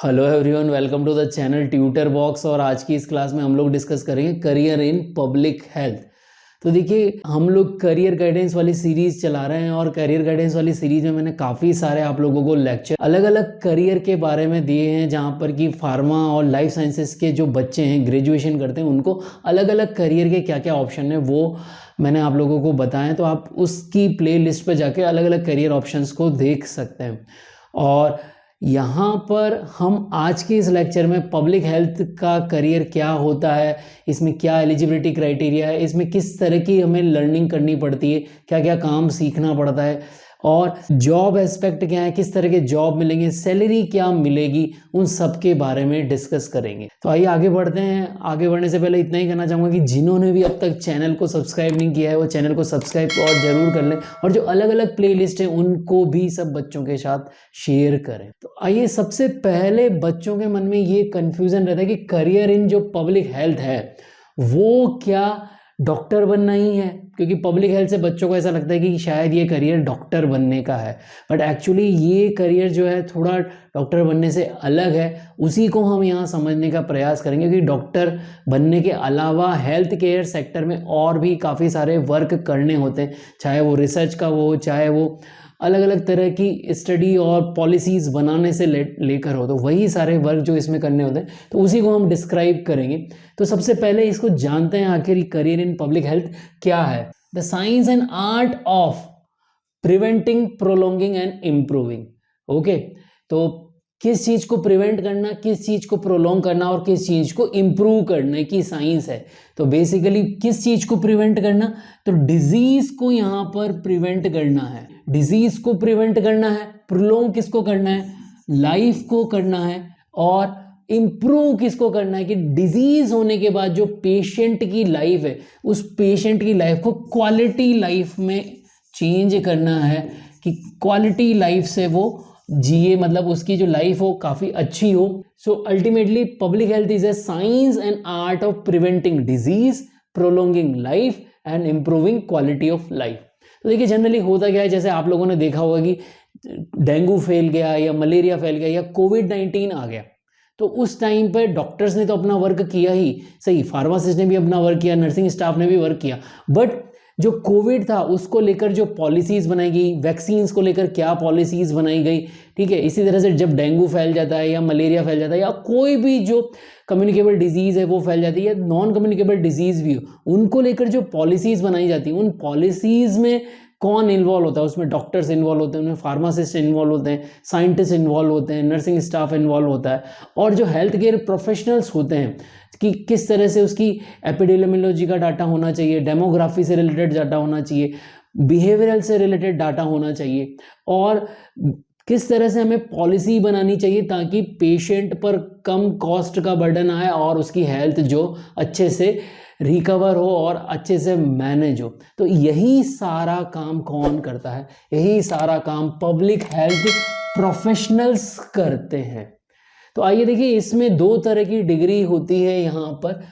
Hello everyone, welcome to the channel tutor box. और आज की इस क्लास में हम लोग डिस्कस करेंगे करियर इन पब्लिक हेल्थ। तो देखिए, हम लोग करियर गाइडेंस वाली सीरीज चला रहे हैं और करियर गाइडेंस वाली सीरीज में मैंने काफ़ी सारे आप लोगों को लेक्चर अलग अलग करियर के बारे में दिए हैं, जहाँ पर कि फार्मा और लाइफ साइंसेस के जो बच्चे हैं, ग्रेजुएशन करते हैं, उनको अलग अलग करियर के क्या क्या ऑप्शन है वो मैंने आप लोगों को बताएं। तो आप उसकी प्ले लिस्ट पर जाके अलग अलग करियर ऑप्शंस को देख सकते हैं। और यहाँ पर हम आज के इस लेक्चर में पब्लिक हेल्थ का करियर क्या होता है, इसमें क्या एलिजिबिलिटी क्राइटेरिया है, इसमें किस तरह की हमें लर्निंग करनी पड़ती है, क्या क्या काम सीखना पड़ता है, और जॉब एस्पेक्ट क्या है, किस तरह के जॉब मिलेंगे, सैलरी क्या मिलेगी, उन सब के बारे में डिस्कस करेंगे। तो आइए आगे बढ़ते हैं। आगे बढ़ने से पहले इतना ही कहना चाहूँगा कि जिन्होंने भी अब तक चैनल को सब्सक्राइब नहीं किया है वो चैनल को सब्सक्राइब और जरूर कर लें, और जो अलग अलग प्ले लिस्ट है उनको भी सब बच्चों के साथ शेयर करें। तो आइए, सबसे पहले बच्चों के मन में ये कन्फ्यूज़न रहता है कि करियर इन जो पब्लिक हेल्थ है वो क्या डॉक्टर बनना ही है, क्योंकि पब्लिक हेल्थ से बच्चों को ऐसा लगता है कि शायद ये करियर डॉक्टर बनने का है। बट एक्चुअली ये करियर जो है थोड़ा डॉक्टर बनने से अलग है। उसी को हम यहाँ समझने का प्रयास करेंगे कि डॉक्टर बनने के अलावा हेल्थ केयर सेक्टर में और भी काफ़ी सारे वर्क करने होते हैं, चाहे वो रिसर्च का हो, चाहे वो अलग अलग तरह की स्टडी और पॉलिसीज़ बनाने से लेकर हो। तो वही सारे वर्क जो इसमें करने होते हैं, तो उसी को हम डिस्क्राइब करेंगे। तो सबसे पहले इसको जानते हैं आखिर करियर इन पब्लिक हेल्थ क्या है। The science and art of preventing, prolonging and improving. Okay, तो किस चीज़ को प्रिवेंट करना, किस चीज़ को प्रोलॉन्ग करना और किस चीज़ को इम्प्रूव करने की साइंस है। तो बेसिकली किस चीज़ को प्रिवेंट करना, तो डिजीज को यहाँ पर प्रिवेंट करना है, डिजीज को प्रिवेंट करना है। प्रोलॉन्ग किसको करना है, लाइफ को करना है। और इम्प्रूव किसको करना है कि डिजीज होने के बाद जो पेशेंट की लाइफ है, उस पेशेंट की लाइफ को क्वालिटी लाइफ में चेंज करना है, कि क्वालिटी लाइफ से वो जिए, मतलब उसकी जो लाइफ हो काफ़ी अच्छी हो। So ultimately public health is a science and art of preventing disease, prolonging life and improving quality of life. तो देखिए, जनरली होता क्या है, जैसे आप लोगों ने देखा होगा कि डेंगू फैल गया या मलेरिया फैल गया या कोविड-19 आ गया, तो उस टाइम पर डॉक्टर्स ने तो अपना वर्क किया ही सही, फार्मासिस्ट ने भी अपना वर्क किया, नर्सिंग स्टाफ ने भी वर्क किया। बट जो कोविड था उसको लेकर जो पॉलिसीज़ बनाई गई, वैक्सीन्स को लेकर क्या पॉलिसीज़ बनाई गई, ठीक है। इसी तरह से जब डेंगू फैल जाता है या मलेरिया फैल जाता है या कोई भी जो कम्युनिकेबल डिजीज़ है वो फैल जाती है, या नॉन कम्युनिकेबल डिजीज़ भी हो, उनको लेकर जो पॉलिसीज़ बनाई जाती हैं, उन पॉलिसीज़ में कौन इन्वॉल्व होता है, उसमें डॉक्टर्स इन्वॉल्व होते हैं, उनमें फार्मासिस्ट इन्वॉल्व होते हैं, साइंटिस्ट इन्वॉल्व होते हैं, नर्सिंग स्टाफ इन्वॉल्व होता है, और जो हेल्थ केयर प्रोफेशनल्स होते हैं कि किस तरह से उसकी एपिडेमियोलॉजी का डाटा होना चाहिए, डेमोग्राफी से रिलेटेड डाटा होना चाहिए, बिहेवियरल से रिलेटेड डाटा होना चाहिए, और किस तरह से हमें पॉलिसी बनानी चाहिए ताकि पेशेंट पर कम कॉस्ट का बर्डन आए और उसकी हेल्थ जो अच्छे से रिकवर हो और अच्छे से मैनेज हो। तो यही सारा काम कौन करता है, यही सारा काम पब्लिक हेल्थ प्रोफेशनल्स करते हैं। तो आइए देखिए, इसमें दो तरह की डिग्री होती है यहाँ पर,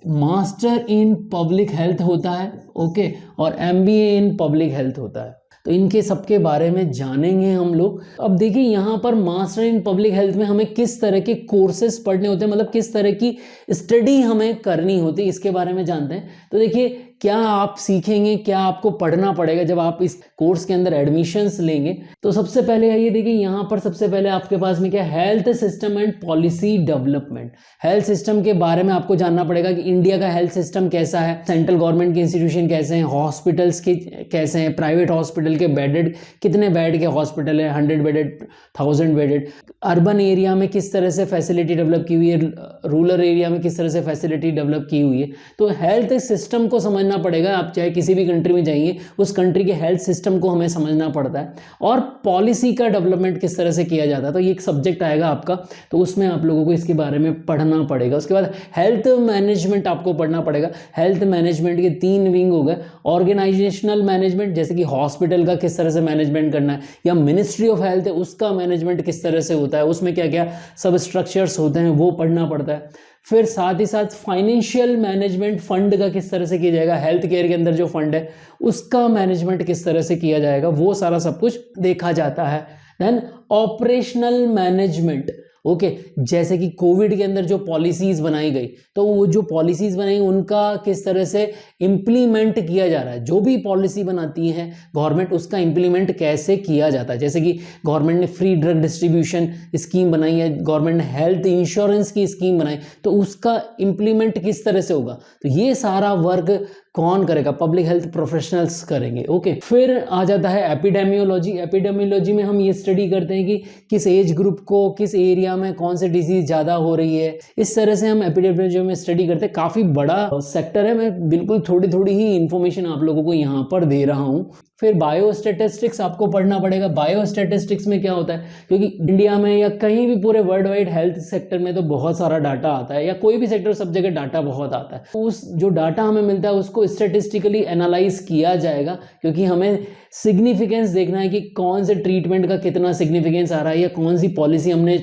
मास्टर इन पब्लिक हेल्थ होता है, ओके, और MBA इन पब्लिक हेल्थ होता है। तो इनके सबके बारे में जानेंगे हम लोग। अब देखिए, यहाँ पर मास्टर इन पब्लिक हेल्थ में हमें किस तरह के कोर्सेज पढ़ने होते हैं, मतलब किस तरह की स्टडी हमें करनी होती है, इसके बारे में जानते हैं। तो देखिए, क्या आप सीखेंगे, क्या आपको पढ़ना पड़ेगा जब आप इस कोर्स के अंदर एडमिशन्स लेंगे। तो सबसे पहले आइए देखिए, यहाँ पर सबसे पहले आपके पास में क्या, health system and policy development. Health system के बारे में आपको जानना पड़ेगा कि इंडिया का हेल्थ सिस्टम कैसा है, सेंट्रल गवर्नमेंट के इंस्टीट्यूशन कैसे हैं, हॉस्पिटल्स के कैसे हैं, प्राइवेट हॉस्पिटल के बेडेड, कितने बेड के हॉस्पिटल है, 100 बेडेड, 1000 बेडेड, अर्बन एरिया में किस तरह से फैसिलिटी डेवलप की हुई है, रूरल एरिया में किस तरह से फैसिलिटी डेवलप की हुई है। तो हेल्थ सिस्टम को समझना पड़ेगा। आप चाहे किसी भी कंट्री में जाइए, उस कंट्री के हेल्थ सिस्टम को हमें समझना पड़ता है, और पॉलिसी का डेवलपमेंट किस तरह से किया जाता है। तो ये एक सब्जेक्ट आएगा आपका, तो उसमें आप लोगों को इसके बारे में पढ़ना पड़ेगा। उसके बाद हेल्थ मैनेजमेंट आपको पढ़ना पड़ेगा। हेल्थ मैनेजमेंट के 3 विंग हो गए, ऑर्गेनाइजेशनल मैनेजमेंट, जैसे कि हॉस्पिटल का किस तरह से मैनेजमेंट करना है, या मिनिस्ट्री ऑफ हेल्थ है उसका मैनेजमेंट किस तरह से होता है, उसमें क्या क्या सब स्ट्रक्चर्स होते हैं वो पढ़ना पड़ता है। फिर साथ ही साथ फाइनेंशियल मैनेजमेंट, फंड का किस तरह से किया जाएगा, हेल्थ केयर के अंदर जो फंड है उसका मैनेजमेंट किस तरह से किया जाएगा, वो सारा सब कुछ देखा जाता है। Then operational management, okay. जैसे कि कोविड के अंदर जो पॉलिसीज बनाई गई, तो वो जो पॉलिसीज बनाई उनका किस तरह से इम्प्लीमेंट किया जा रहा है, जो भी पॉलिसी बनाती है गवर्नमेंट उसका इम्प्लीमेंट कैसे किया जाता है। जैसे कि गवर्नमेंट ने फ्री ड्रग डिस्ट्रीब्यूशन स्कीम बनाई है, गवर्नमेंट ने हेल्थ इंश्योरेंस की स्कीम बनाई, तो उसका इम्प्लीमेंट किस तरह से होगा, तो ये सारा वर्क कौन करेगा, पब्लिक हेल्थ प्रोफेशनल्स करेंगे। ओके, फिर आ जाता है एपिडेमियोलॉजी। एपिडेमियोलॉजी में हम ये स्टडी करते हैं कि किस एज ग्रुप को किस एरिया में कौन से डिजीज ज़्यादा हो रही है, इस तरह से हम एपिडेमियोलॉजी में स्टडी करते हैं। काफ़ी बड़ा सेक्टर है, मैं बिल्कुल थोड़ी थोड़ी ही इंफॉर्मेशन आप लोगों को यहाँ पर दे रहा हूँ। फिर बायोस्टैटिस्टिक्स आपको पढ़ना पड़ेगा। बायोस्टैटिस्टिक्स में क्या होता है, क्योंकि इंडिया में या कहीं भी पूरे वर्ल्ड वाइड हेल्थ सेक्टर में तो बहुत सारा डाटा आता है, या कोई भी सेक्टर सब जगह डाटा बहुत आता है। उस जो डाटा हमें मिलता है उसको स्टैटिस्टिकली एनालाइज किया जाएगा, क्योंकि हमें सिग्निफिकेंस देखना है कि कौन से ट्रीटमेंट का कितना सिग्निफिकेंस आ रहा है, या कौन सी पॉलिसी हमने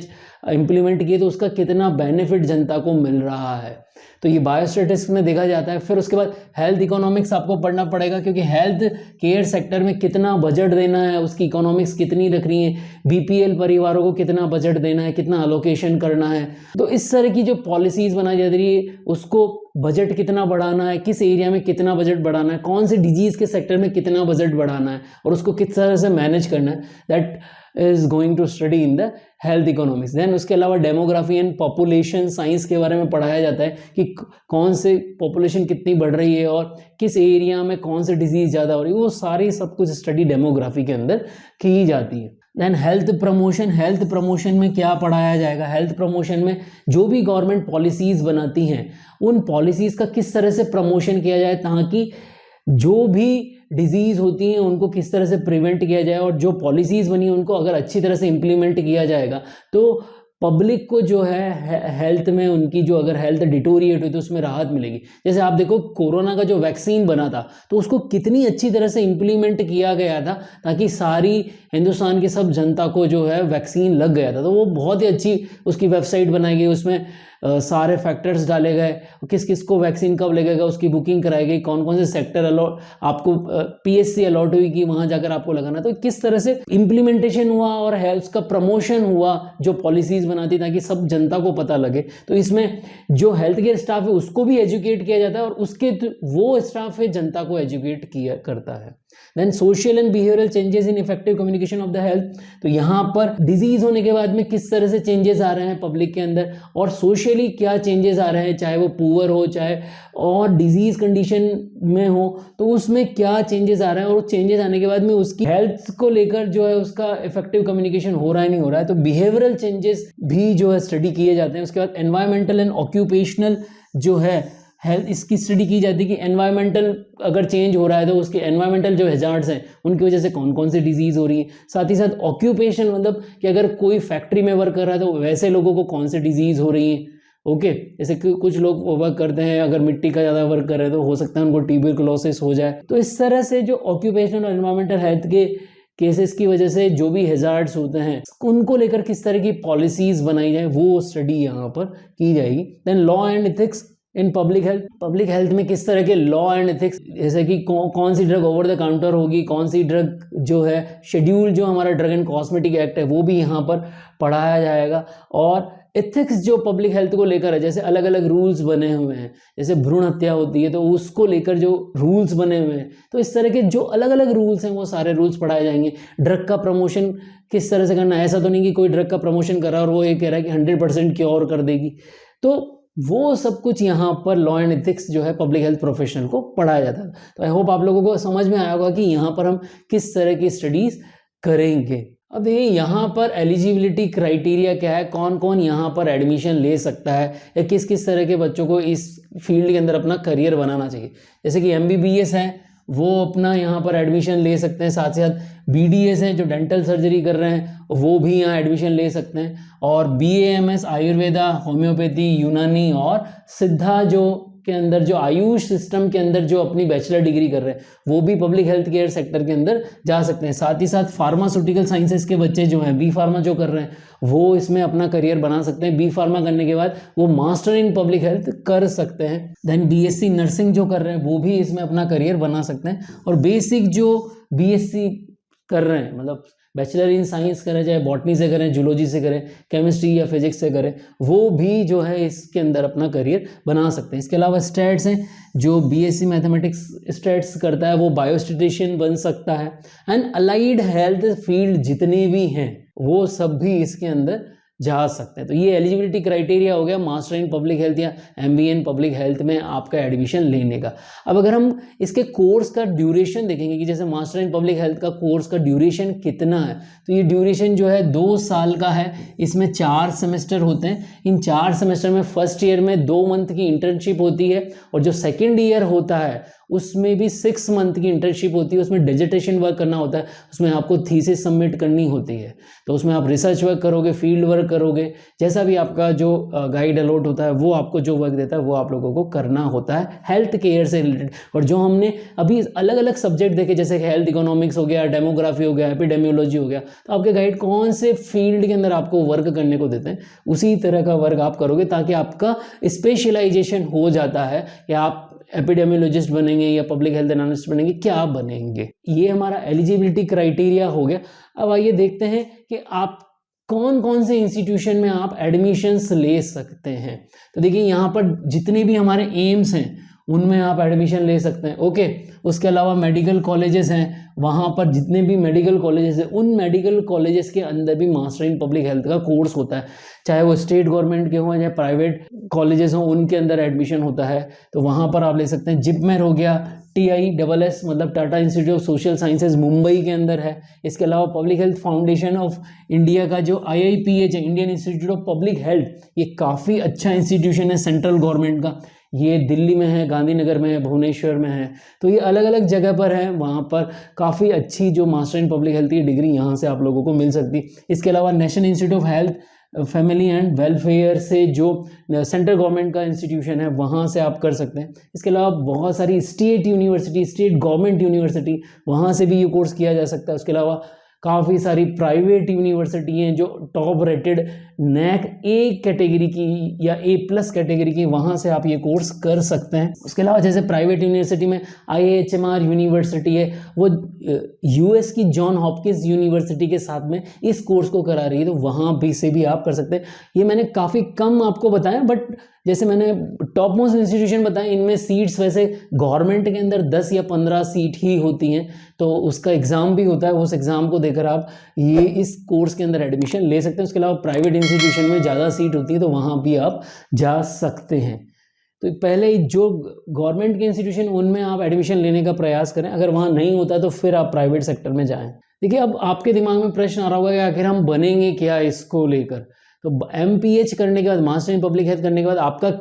इंप्लीमेंट की तो उसका कितना बेनिफिट जनता को मिल रहा है। तो ये बायोस्टैटिस्टिक्स में देखा जाता है। फिर उसके बाद हेल्थ इकोनॉमिक्स आपको पढ़ना पड़ेगा, क्योंकि हेल्थ केयर सेक्टर में कितना बजट देना है, उसकी इकोनॉमिक्स कितनी रखनी है, बीपीएल परिवारों को कितना बजट देना है, कितना अलोकेशन करना है। तो इस तरह की जो पॉलिसीज बनाई जा रही है उसको बजट कितना बढ़ाना है, किस एरिया में कितना बजट बढ़ाना है, कौन से डिजीज के सेक्टर में कितना बजट बढ़ाना है, और उसको किस तरह से मैनेज करना है, that is going to study in the health economics. Then उसके अलावा डेमोग्राफी एंड पॉपुलेशन साइंस के बारे में पढ़ाया जाता है कि कौन से पॉपुलेशन कितनी बढ़ रही है और किस एरिया में कौन से डिजीज ज़्यादा हो रही है, वो सारी सब कुछ स्टडी डेमोग्राफी के अंदर की जाती है। Then health promotion. Health promotion में क्या पढ़ाया जाएगा, हेल्थ प्रमोशन में जो भी गवर्नमेंट पॉलिसीज़ बनाती हैं उन पॉलिसीज़ का किस तरह से प्रमोशन किया जाए, ताकि जो भी डिजीज़ होती हैं उनको किस तरह से प्रिवेंट किया जाए, और जो पॉलिसीज़ बनी उनको अगर अच्छी तरह से इम्प्लीमेंट किया जाएगा तो पब्लिक को जो है हेल्थ में उनकी जो अगर हेल्थ डिटोरिएट हुई तो उसमें राहत मिलेगी। जैसे आप देखो कोरोना का जो वैक्सीन बना था तो उसको कितनी अच्छी तरह से इम्प्लीमेंट किया गया था, ताकि सारी हिंदुस्तान की सब जनता को जो है वैक्सीन लग गया था। तो वो बहुत ही अच्छी उसकी वेबसाइट बनाई गई, उसमें सारे फैक्टर्स डाले गए, किस किस को वैक्सीन कब लगेगा उसकी बुकिंग कराई गई, कौन कौन से सेक्टर अलॉट आपको पीएससी अलॉट हुई कि वहाँ जाकर आपको लगाना। तो किस तरह से इम्प्लीमेंटेशन हुआ और हेल्थ का प्रमोशन हुआ जो पॉलिसीज़ बनाती ताकि सब जनता को पता लगे। तो इसमें जो हेल्थ केयर स्टाफ है उसको भी एजुकेट किया जाता है और उसके वो स्टाफ है जनता को एजुकेट किया करता है। Then social and behavioural changes in effective communication of the health. तो यहाँ पर डिजीज होने के बाद में किस तरह से चेंजेस आ रहे हैं पब्लिक के अंदर, और सोशली क्या चेंजेस आ रहे हैं, चाहे वो पुअर हो चाहे और डिजीज कंडीशन में हो, तो उसमें क्या चेंजेस आ रहे हैं, और चेंजेस आने के बाद में उसकी हेल्थ को लेकर जो है उसका इफेक्टिव कम्युनिकेशन हो रहा है नहीं हो रहा है। तो बिहेवियरल चेंजेस भी जो है स्टडी किए जाते हैं। उसके बाद एनवायरमेंटल एंड ऑक्यूपेशनल जो है हेल्थ, इसकी स्टडी की जाती है कि एनवायरमेंटल अगर चेंज हो रहा है तो उसके एनवायरमेंटल जो हैजार्ड्स हैं उनकी वजह से कौन कौन सी डिजीज़ हो रही है। साथ ही साथ ऑक्यूपेशन मतलब कि अगर कोई फैक्ट्री में वर्क कर रहा है तो वैसे लोगों को कौन सी डिजीज़ हो रही है। ओके, जैसे कि कुछ लोग वर्क करते हैं, अगर मिट्टी का ज़्यादा वर्क कर रहे हैं तो हो सकता है उनको ट्यूबरकुलोसिस हो जाए। तो इस तरह से जो ऑक्यूपेशनल और एनवायरमेंटल हेल्थ के केसेस की वजह से जो भी हैजार्ड्स होते हैं उनको लेकर किस तरह की पॉलिसीज़ बनाई जाए वो स्टडी यहाँ पर की जाएगी। Then law and ethics in public health. Public health में किस तरह के लॉ एंड एथिक्स, जैसे कि कौन सी ड्रग ओवर द काउंटर होगी, कौन सी ड्रग जो है शेड्यूल जो हमारा ड्रग एंड कॉस्मेटिक एक्ट है वो भी यहाँ पर पढ़ाया जाएगा। और एथिक्स जो पब्लिक हेल्थ को लेकर है, जैसे अलग अलग रूल्स बने हुए हैं, जैसे भ्रूण हत्या होती है तो उसको लेकर जो रूल्स बने हुए हैं, तो इस तरह के जो अलग अलग रूल्स हैं वो सारे रूल्स पढ़ाए जाएंगे। ड्रग का प्रमोशन किस तरह से करना है, ऐसा तो नहीं कि कोई ड्रग का प्रमोशन कर रहा है और वो ये कह रहा है कि 100% क्योर कर देगी। तो वो सब कुछ यहाँ पर लॉ एंड एथिक्स जो है पब्लिक हेल्थ प्रोफेशनल को पढ़ाया जाता है। तो आई होप आप लोगों को समझ में आया होगा कि यहाँ पर हम किस तरह की स्टडीज़ करेंगे। अब ये यहाँ पर एलिजिबिलिटी क्राइटेरिया क्या है, कौन कौन यहाँ पर एडमिशन ले सकता है, या किस किस तरह के बच्चों को इस फील्ड के अंदर अपना करियर बनाना चाहिए। जैसे कि MBBS है वो अपना यहाँ पर एडमिशन ले सकते हैं, साथ ही साथ BDS हैं जो डेंटल सर्जरी कर रहे हैं वो भी यहाँ एडमिशन ले सकते हैं, और BAMS आयुर्वेदा, होम्योपैथी, यूनानी और सिद्धा जो के अंदर जो आयुष सिस्टम के अंदर जो अपनी बैचलर डिग्री कर रहे हैं वो भी पब्लिक हेल्थ केयर सेक्टर के अंदर जा सकते हैं। साथ ही साथ फार्मास्यूटिकल साइंसेस के बच्चे जो हैं B फार्मा जो कर रहे हैं वो इसमें अपना करियर बना सकते हैं। B फार्मा करने के बाद वो मास्टर इन पब्लिक हेल्थ कर सकते हैं। देन BSc नर्सिंग जो कर रहे हैं वो भी इसमें अपना करियर बना सकते हैं। और बेसिक जो BSc कर रहे हैं मतलब बैचलर इन साइंस करें, चाहे बॉटनी से करें, जूलॉजी से करें, केमिस्ट्री या फिजिक्स से करें, वो भी जो है इसके अंदर अपना करियर बना सकते हैं। इसके अलावा स्टैट्स हैं, जो बीएससी मैथमेटिक्स स्टैट्स करता है वो बायोस्टेटिशियन बन सकता है। एंड अलाइड हेल्थ फील्ड जितने भी हैं वो सब भी इसके अंदर जा सकते हैं। तो ये एलिजिबिलिटी क्राइटेरिया हो गया मास्टर इन पब्लिक हेल्थ या एमबीए इन पब्लिक हेल्थ में आपका एडमिशन लेने का। अब अगर हम इसके कोर्स का ड्यूरेशन देखेंगे कि जैसे मास्टर इन पब्लिक हेल्थ का कोर्स का ड्यूरेशन कितना है, तो ये ड्यूरेशन जो है 2 साल का है। इसमें 4 सेमेस्टर होते हैं। इन 4 सेमेस्टर में फर्स्ट ईयर में 2 मंथ की इंटर्नशिप होती है, और जो सेकेंड ईयर होता है उसमें भी 6 मंथ की इंटर्नशिप होती है। उसमें डिजिटेशन वर्क करना होता है, उसमें आपको थीसिस सबमिट करनी होती है। तो उसमें आप रिसर्च वर्क करोगे, फील्ड वर्क करोगे, जैसा भी आपका जो गाइड अलॉट होता है वो आपको जो वर्क देता है वो आप लोगों को करना होता है हेल्थ केयर से रिलेटेड। और जो हमने अभी अलग अलग सब्जेक्ट देखे, जैसे हेल्थ इकोनॉमिक्स हो गया, डेमोग्राफी हो गया, एपिडेमियोलॉजी हो गया, तो आपके गाइड कौन से फील्ड के अंदर आपको वर्क करने को देते हैं उसी तरह का वर्क आप करोगे, ताकि आपका स्पेशलाइजेशन हो जाता है कि आप एपिडेमियोलॉजिस्ट बनेंगे या पब्लिक हेल्थ एनालिस्ट बनेंगे, क्या बनेंगे। ये हमारा एलिजिबिलिटी क्राइटेरिया हो गया। अब आइए देखते हैं कि आप कौन कौन से इंस्टीट्यूशन में आप एडमिशन्स ले सकते हैं। तो देखिए यहाँ पर जितने भी हमारे एम्स हैं उनमें आप एडमिशन ले सकते हैं। ओके, उसके अलावा मेडिकल कॉलेजेस हैं, वहाँ पर जितने भी मेडिकल कॉलेजेस हैं उन मेडिकल कॉलेजेस के अंदर भी मास्टर इन पब्लिक हेल्थ का कोर्स होता है, चाहे वो स्टेट गवर्नमेंट के हों या प्राइवेट कॉलेजेस हों, उनके अंदर एडमिशन होता है। तो वहाँ पर आप ले सकते हैं। जिपमेर हो गया, TISS मतलब Tata institute of social sciences Mumbai के अंदर है। इसके अलावा public health foundation of India का जो IIPH है, Indian institute of public health, ये काफ़ी अच्छा इंस्टीट्यूशन है सेंट्रल गवर्नमेंट का। ये दिल्ली में है, गांधीनगर में है, भुवनेश्वर में है। तो ये अलग अलग जगह पर है। वहाँ पर काफ़ी अच्छी जो मास्टर इन पब्लिक हेल्थ की डिग्री यहाँ से आप लोगों को मिल सकती। इसके अलावा national institute of health family and welfare से जो सेंट्रल गवर्नमेंट का इंस्टीट्यूशन है वहाँ से आप कर सकते हैं। इसके अलावा बहुत सारी state university, state government university, वहाँ से भी ये कोर्स किया जा सकता है। उसके अलावा काफ़ी सारी प्राइवेट यूनिवर्सिटी हैं जो top rated NAC A category की या A+ कैटेगरी की, वहाँ से आप ये कोर्स कर सकते हैं। उसके अलावा जैसे प्राइवेट यूनिवर्सिटी में IHMR यूनिवर्सिटी है, वो US की जॉन हॉपकिंस यूनिवर्सिटी के साथ में इस कोर्स को करा रही है, तो वहाँ भी से भी आप कर सकते हैं। ये मैंने काफ़ी कम आपको बताया, बट जैसे मैंने टॉप मोस्ट इंस्टीट्यूशन बताए, इनमें सीट्स वैसे गवर्नमेंट के अंदर 10 या 15 सीट ही होती हैं, तो उसका एग्ज़ाम भी होता है। उस एग्ज़ाम को देकर आप ये इस कोर्स के अंदर एडमिशन ले सकते हैं। उसके अलावा प्राइवेट इंस्टीट्यूशन में ज़्यादा सीट होती है, तो वहाँ भी आप जा सकते हैं। तो पहले जो गवर्नमेंट के इंस्टीट्यूशन उनमें आप एडमिशन लेने का प्रयास करें, अगर वहाँ नहीं होता तो फिर आप प्राइवेट सेक्टर में जाएँ। देखिए, अब आपके दिमाग में प्रश्न आ रहा होगा कि आखिर हम बनेंगे क्या इसको लेकर। तो MPH करने के बाद, मास्टर इन पब्लिक हेल्थ करने के बाद आपका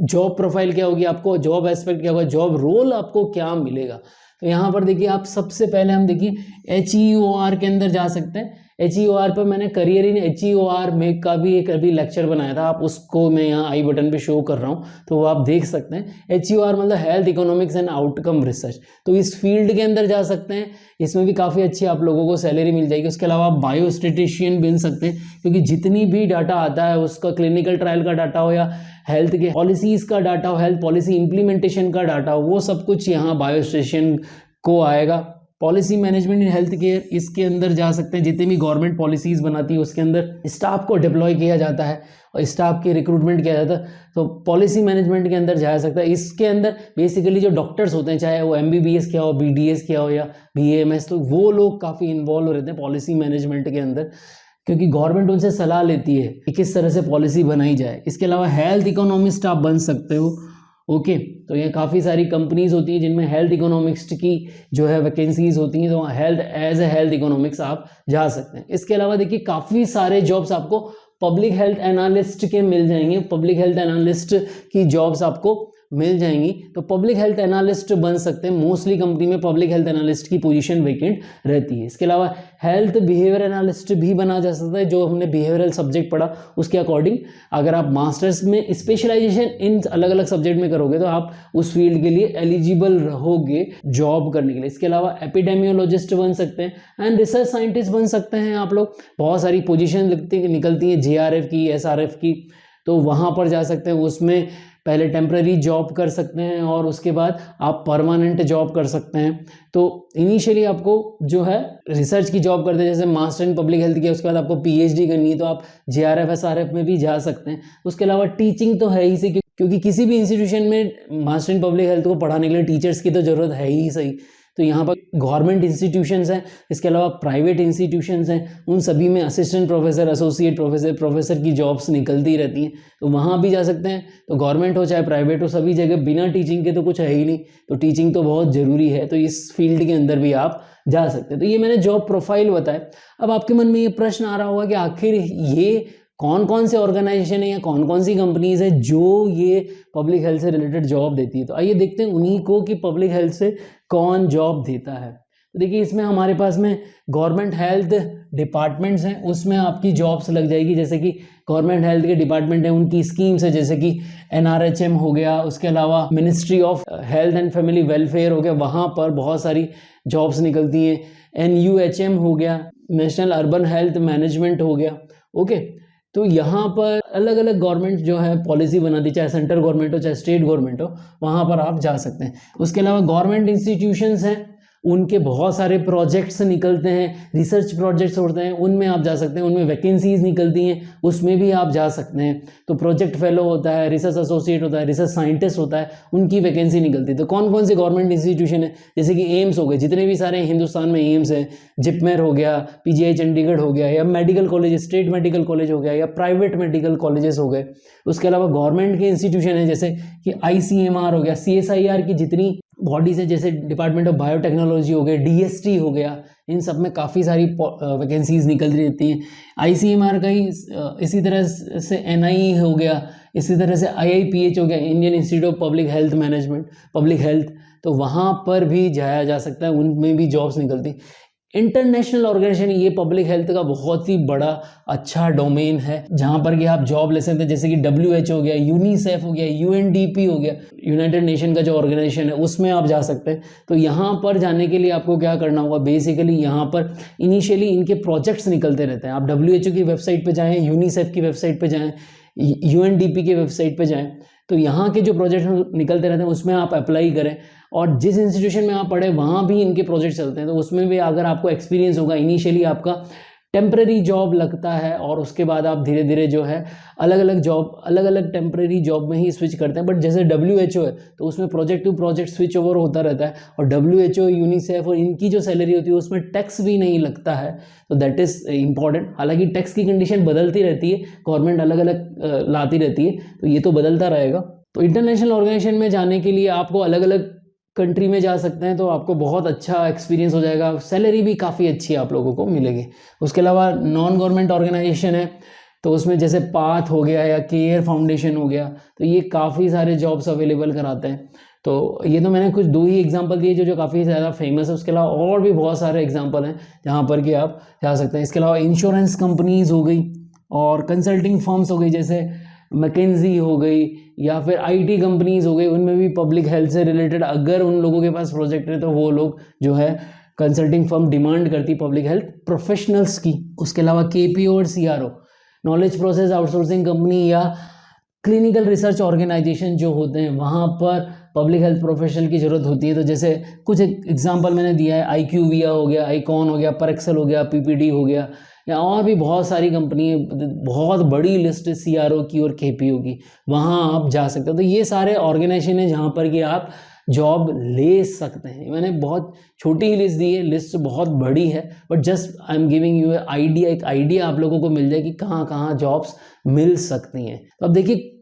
जॉब प्रोफाइल क्या होगी, आपको जॉब एस्पेक्ट क्या होगा, जॉब रोल आपको क्या मिलेगा। तो यहाँ पर देखिए, आप सबसे पहले हम देखिए HEOR के अंदर जा सकते हैं। HEOR पर मैंने करियर इन HEOR में का भी एक अभी लेक्चर बनाया था, आप उसको मैं यहाँ आई बटन पे शो कर रहा हूँ, तो वो आप देख सकते हैं। HEOR मतलब health economics and outcome research. तो इस फील्ड के अंदर जा सकते हैं, इसमें भी काफ़ी अच्छी आप लोगों को सैलरी मिल जाएगी। उसके अलावा आप बायोस्टेटिशियन बन सकते हैं, क्योंकि जितनी भी डाटा आता है उसका क्लिनिकल ट्रायल का डाटा हो या हेल्थ के पॉलिसीज़ का डाटा हो, हेल्थ पॉलिसी इम्प्लीमेंटेशन का डाटा हो, वो सब कुछ यहाँ बायोस्टेटिशियन को आएगा। Policy management in health care, इसके अंदर जा सकते हैं। जितनी भी गवर्नमेंट पॉलिसीज़ बनाती है उसके अंदर स्टाफ को डिप्लॉय किया जाता है और स्टाफ की रिक्रूटमेंट किया जाता है, तो पॉलिसी मैनेजमेंट के अंदर जा सकता है। इसके अंदर बेसिकली जो डॉक्टर्स होते हैं, चाहे वो MBBS किया हो, BDS किया हो या BAMS, तो वो लोग काफ़ी इन्वॉल्व रहते हैं पॉलिसी मैनेजमेंट के अंदर, क्योंकि गवर्नमेंट उनसे सलाह लेती है कि किस तरह से पॉलिसी बनाई जाए। इसके अलावा हेल्थ इकोनॉमिस्ट आप बन सकते हो। ओके, तो ये काफ़ी सारी कंपनीज होती हैं जिनमें हेल्थ इकोनॉमिक्स की जो है वैकेंसीज होती हैं, तो health as a health economics आप जा सकते हैं। इसके अलावा देखिए, काफ़ी सारे जॉब्स आपको पब्लिक हेल्थ एनालिस्ट के मिल जाएंगे। पब्लिक हेल्थ एनालिस्ट की जॉब्स आपको मिल जाएंगी, तो पब्लिक हेल्थ एनालिस्ट बन सकते हैं। मोस्टली कंपनी में पब्लिक हेल्थ एनालिस्ट की पोजीशन वेकेंट रहती है। इसके अलावा हेल्थ बिहेवियर एनालिस्ट भी बना जा सकता है, जो हमने बिहेवियरल सब्जेक्ट पढ़ा उसके अकॉर्डिंग। अगर आप मास्टर्स में स्पेशलाइजेशन इन अलग अलग सब्जेक्ट में करोगे तो आप उस फील्ड के लिए एलिजिबल रहोगे जॉब करने के लिए। इसके अलावा एपिडेमियोलॉजिस्ट बन सकते हैं एंड रिसर्च साइंटिस्ट बन सकते हैं आप लोग। बहुत सारी पोजीशन निकलती हैं JRF की, SRF की, तो वहाँ पर जा सकते हैं। उसमें पहले टेम्पररी जॉब कर सकते हैं और उसके बाद आप परमानेंट जॉब कर सकते हैं। तो इनिशियली आपको जो है रिसर्च की जॉब करते हैं, जैसे मास्टर इन पब्लिक हेल्थ किया, उसके बाद आपको पीएचडी करनी है तो आप जेआरएफ एसआरएफ में भी जा सकते हैं। उसके अलावा टीचिंग तो है ही सही, क्योंकि किसी भी इंस्टीट्यूशन में मास्टर इन पब्लिक हेल्थ को पढ़ाने के लिए टीचर्स की तो ज़रूरत है ही सही। तो यहाँ पर गवर्नमेंट इंस्टीट्यूशंस हैं, इसके अलावा प्राइवेट इंस्टीट्यूशंस हैं, उन सभी में assistant professor, associate professor, professor की जॉब्स निकलती रहती हैं, तो वहाँ भी जा सकते हैं। तो गवर्नमेंट हो चाहे प्राइवेट हो, सभी जगह बिना टीचिंग के तो कुछ है ही नहीं, तो टीचिंग तो बहुत ज़रूरी है, तो इस फील्ड के अंदर भी आप जा सकते हैं। तो ये मैंने जॉब प्रोफाइल बताया। अब आपके मन में ये प्रश्न आ रहा होगा कि आखिर ये कौन कौन से ऑर्गेनाइजेशन है या कौन कौन सी कंपनीज है जो ये पब्लिक हेल्थ से रिलेटेड जॉब देती है। तो आइए देखते हैं उन्हीं को कि पब्लिक हेल्थ से कौन जॉब देता है। तो देखिए इसमें हमारे पास में गवर्नमेंट हेल्थ डिपार्टमेंट्स हैं, उसमें आपकी जॉब्स लग जाएगी। जैसे कि गवर्नमेंट हेल्थ के डिपार्टमेंट है, उनकी स्कीम्स है, जैसे कि एनआरएचएम हो गया, उसके अलावा ministry of health and family welfare हो गया, वहाँ पर बहुत सारी जॉब्स निकलती हैं। एनयूएचएम हो गया, नेशनल अर्बन हेल्थ मैनेजमेंट हो गया। ओके, तो यहाँ पर अलग अलग गवर्नमेंट जो है पॉलिसी बनाती, चाहे सेंट्रल गवर्नमेंट हो चाहे स्टेट गवर्नमेंट हो, वहाँ पर आप जा सकते हैं। उसके अलावा गवर्नमेंट इंस्टीट्यूशंस हैं, उनके बहुत सारे प्रोजेक्ट्स निकलते हैं, रिसर्च प्रोजेक्ट्स होते हैं, उनमें आप जा सकते हैं, उनमें वैकेंसीज निकलती हैं, उसमें भी आप जा सकते हैं। तो प्रोजेक्ट फेलो होता है, रिसर्च एसोसिएट होता है, रिसर्च साइंटिस्ट होता है, उनकी वैकेंसी निकलती है। तो कौन कौन से गवर्नमेंट इंस्टीट्यूशन है, जैसे कि एम्स हो गए, जितने भी सारे हिंदुस्तान में एम्स हैं, जिपमेर हो गया, पीजीआई चंडीगढ़ हो गया, या medical college, state medical college हो गया, या प्राइवेट मेडिकल कॉलेजेस हो गए। उसके अलावा गवर्नमेंट के इंस्टीट्यूशन है, जैसे कि आईसीएमआर हो गया, सीएसआईआर की जितनी बॉडीज है, जैसे डिपार्टमेंट ऑफ बायोटेक्नोलॉजी हो गया, डीएसटी हो गया, इन सब में काफ़ी सारी वैकेंसीज निकलती रहती हैं। आईसीएमआर का ही इसी तरह से एनआई हो गया, इसी तरह से आईआईपीएच हो गया, Indian institute of public health management, public health, तो वहाँ पर भी जाया जा सकता है, उनमें भी जॉब्स निकलती। इंटरनेशनल ऑर्गेनाइजेशन, ये पब्लिक हेल्थ का बहुत ही बड़ा अच्छा डोमेन है, जहाँ पर कि आप जॉब ले सकते हैं, जैसे कि WHO हो गया, यूनिसेफ हो गया, यूएनडीपी हो गया, यूनाइटेड नेशन का जो ऑर्गेनाइजेशन है, उसमें आप जा सकते हैं। तो यहाँ पर जाने के लिए आपको क्या करना होगा, बेसिकली यहाँ पर इनिशियली इनके प्रोजेक्ट्स निकलते रहते हैं। आप WHO की वेबसाइट पर जाएँ, यूनिसेफ की वेबसाइट पर जाएँ, यूएनडीपी की वेबसाइट पर जाएँ, तो यहाँ के जो प्रोजेक्ट निकलते रहते हैं उसमें आप अप्लाई करें, और जिस इंस्टीट्यूशन में आप पढ़े वहाँ भी इनके प्रोजेक्ट चलते हैं, तो उसमें भी अगर आपको एक्सपीरियंस होगा, इनिशियली आपका टेम्परेरी जॉब लगता है और उसके बाद आप धीरे धीरे जो है अलग अलग टेम्परेरी जॉब में ही स्विच करते हैं। बट जैसे WHO है तो उसमें project to project switch over होता रहता है, और WHO, यूनिसेफ और इनकी जो सैलरी होती है उसमें टैक्स भी नहीं लगता है, तो दैट इज़ इम्पॉर्टेंट। हालांकि टैक्स की कंडीशन बदलती रहती है, गवर्नमेंट अलग अलग लाती रहती है, तो ये तो बदलता रहेगा। तो इंटरनेशनल ऑर्गेनाइजेशन में जाने के लिए आपको अलग अलग कंट्री में जा सकते हैं, तो आपको बहुत अच्छा एक्सपीरियंस हो जाएगा, सैलरी भी काफ़ी अच्छी आप लोगों को मिलेगी। उसके अलावा नॉन गवर्नमेंट ऑर्गेनाइजेशन है, तो उसमें जैसे पाथ हो गया या केयर फाउंडेशन हो गया, तो ये काफ़ी सारे जॉब्स अवेलेबल कराते हैं। तो ये तो मैंने कुछ 2 ही एग्जांपल दिए जो काफ़ी ज़्यादा फेमस है, उसके अलावा और भी बहुत सारे एग्जांपल हैं जहाँ पर कि आप जा सकते हैं। इसके अलावा इंश्योरेंस कंपनीज हो गई और कंसल्टिंग फर्म्स हो गई, जैसे मैकेंजी हो गई, या फिर IT कंपनीज हो गई, उनमें भी पब्लिक हेल्थ से रिलेटेड अगर उन लोगों के पास प्रोजेक्ट है तो वो लोग जो है कंसल्टिंग फर्म डिमांड करती पब्लिक हेल्थ प्रोफेशनल्स की। उसके अलावा KPO और CRO, knowledge process outsourcing company या क्लिनिकल रिसर्च ऑर्गेनाइजेशन जो होते हैं, वहाँ पर पब्लिक हेल्थ प्रोफेशनल की ज़रूरत होती है। तो जैसे कुछ एग्जांपल मैंने दिया है, IQVIA हो गया, आइकॉन हो गया, परएक्सेल हो गया, PPD हो गया, या और भी बहुत सारी कंपनी है, बहुत बड़ी लिस्ट है CRO की और KPO की, वहाँ आप जा सकते हो। तो ये सारे ऑर्गेनाइजेशन है जहाँ पर कि आप जॉब ले सकते हैं। मैंने बहुत छोटी ही लिस्ट दी है, लिस्ट बहुत बड़ी है, but just I am giving you idea, एक आइडिया आप लोगों को मिल जाए कि कहाँ कहाँ जॉब्स मिल सकती हैं। तो अब देखिए,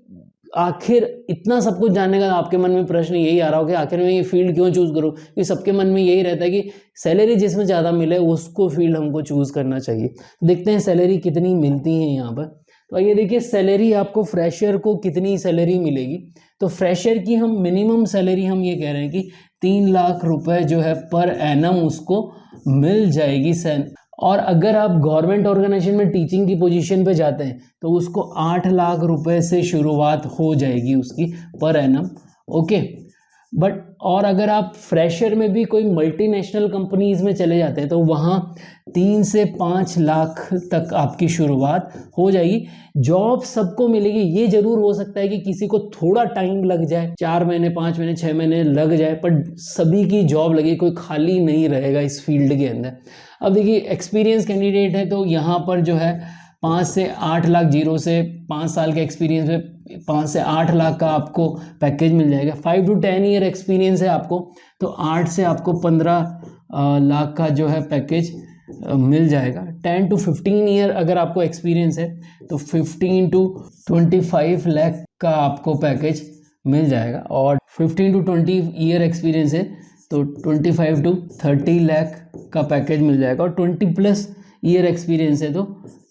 आखिर इतना सब कुछ जानने का आपके मन में प्रश्न यही आ रहा हो कि आखिर मैं ये फील्ड क्यों चूज़ करूँ, क्योंकि सबके मन में यही रहता है कि सैलरी जिसमें ज़्यादा मिले उसको फील्ड हमको चूज़ करना चाहिए। तो देखते हैं सैलरी कितनी मिलती है यहाँ पर। तो ये देखिए, सैलरी आपको फ्रेशर को कितनी सैलरी मिलेगी। तो फ्रेशर की हम मिनिमम सैलरी हम ये कह रहे हैं कि 3 लाख रुपए जो है पर एनम उसको मिल जाएगी। और अगर आप गवर्नमेंट ऑर्गेनाइजेशन में टीचिंग की पोजीशन पे जाते हैं तो उसको 8 लाख रुपए से शुरुआत हो जाएगी उसकी पर एनम। ओके, बट और अगर आप फ्रेशर में भी कोई मल्टीनेशनल कंपनीज में चले जाते हैं तो वहाँ 3 से 5 लाख तक आपकी शुरुआत हो जाएगी। जॉब सबको मिलेगी, ये जरूर हो सकता है कि किसी को थोड़ा टाइम लग जाए, 4 महीने 5 महीने 6 महीने लग जाए, पर सभी की जॉब लगे, कोई खाली नहीं रहेगा इस फील्ड के अंदर। अब देखिए एक्सपीरियंस कैंडिडेट है तो यहाँ पर जो है 5 से 8 लाख, 0 से 5 साल के एक्सपीरियंस में 5 से 8 लाख का आपको पैकेज मिल जाएगा। 5 to 10 ईयर एक्सपीरियंस है आपको तो 8 से आपको 15 लाख का जो है पैकेज मिल जाएगा। 10 to 15 ईयर अगर आपको एक्सपीरियंस है तो 15 to 25 लाख का आपको पैकेज मिल जाएगा। और 15 to 20 ईयर एक्सपीरियंस है तो 25 to 30 लाख का पैकेज मिल जाएगा। और 20 प्लस ईयर एक्सपीरियंस है तो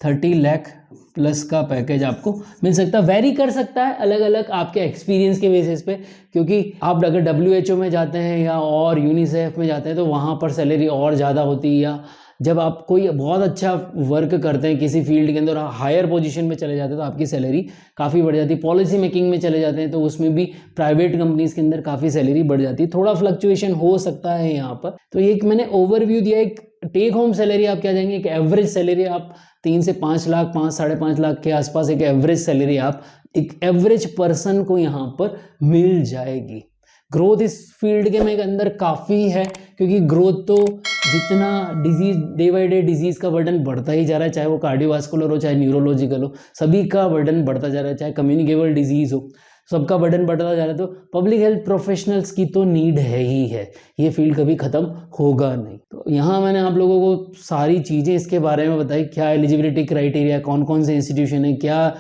30 लाख प्लस का पैकेज आपको मिल सकता है। वेरी कर सकता है अलग अलग आपके एक्सपीरियंस के बेसिस पे, क्योंकि आप अगर WHO में जाते हैं या और यूनिसेफ में जाते हैं तो वहाँ पर सैलरी और ज़्यादा होती है, या जब आप कोई बहुत अच्छा वर्क करते हैं किसी फील्ड के अंदर, हायर पोजीशन में चले जाते हैं तो आपकी सैलरी काफ़ी बढ़ जाती है। पॉलिसी मेकिंग में चले जाते हैं तो उसमें भी प्राइवेट कंपनीज के अंदर काफ़ी सैलरी बढ़ जाती है। थोड़ा फ्लक्चुएशन हो सकता है यहाँ पर। तो एक मैंने ओवरव्यू दिया, एक टेक होम सैलरी आप क्या जाएंगे, एक एवरेज सैलरी आप 3 से 5 लाख, 5 साढ़े 5 लाख के आसपास एक एवरेज सैलरी आप एक एवरेज पर्सन को यहाँ पर मिल जाएगी। ग्रोथ इस फील्ड के में अंदर काफ़ी है, क्योंकि ग्रोथ तो जितना disease day by day disease का बर्डन बढ़ता ही जा रहा है, चाहे वो कार्डियोवास्कुलर हो चाहे न्यूरोलॉजिकल हो, सभी का बर्डन बढ़ता जा रहा है, चाहे कम्युनिकेबल डिजीज़ हो, सबका बर्डन बढ़ता जा रहा है। तो पब्लिक हेल्थ प्रोफेशनल्स की तो नीड है ही है, ये फील्ड कभी ख़त्म होगा नहीं। तो यहाँ मैंने आप लोगों को सारी चीज़ें इसके बारे में बताई, क्या एलिजिबिलिटी क्राइटेरिया, कौन कौन से इंस्टीट्यूशन है, क्या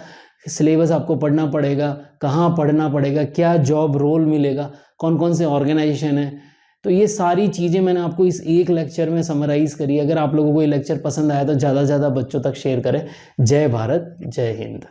सिलेबस आपको पढ़ना पड़ेगा, कहाँ पढ़ना पड़ेगा, क्या जॉब रोल मिलेगा, कौन कौन से ऑर्गेनाइजेशन है। तो ये सारी चीज़ें मैंने आपको इस एक लेक्चर में समराइज़ करी। अगर आप लोगों को ये लेक्चर पसंद आया तो ज़्यादा से ज़्यादा बच्चों तक शेयर करें। जय भारत, जय हिंद।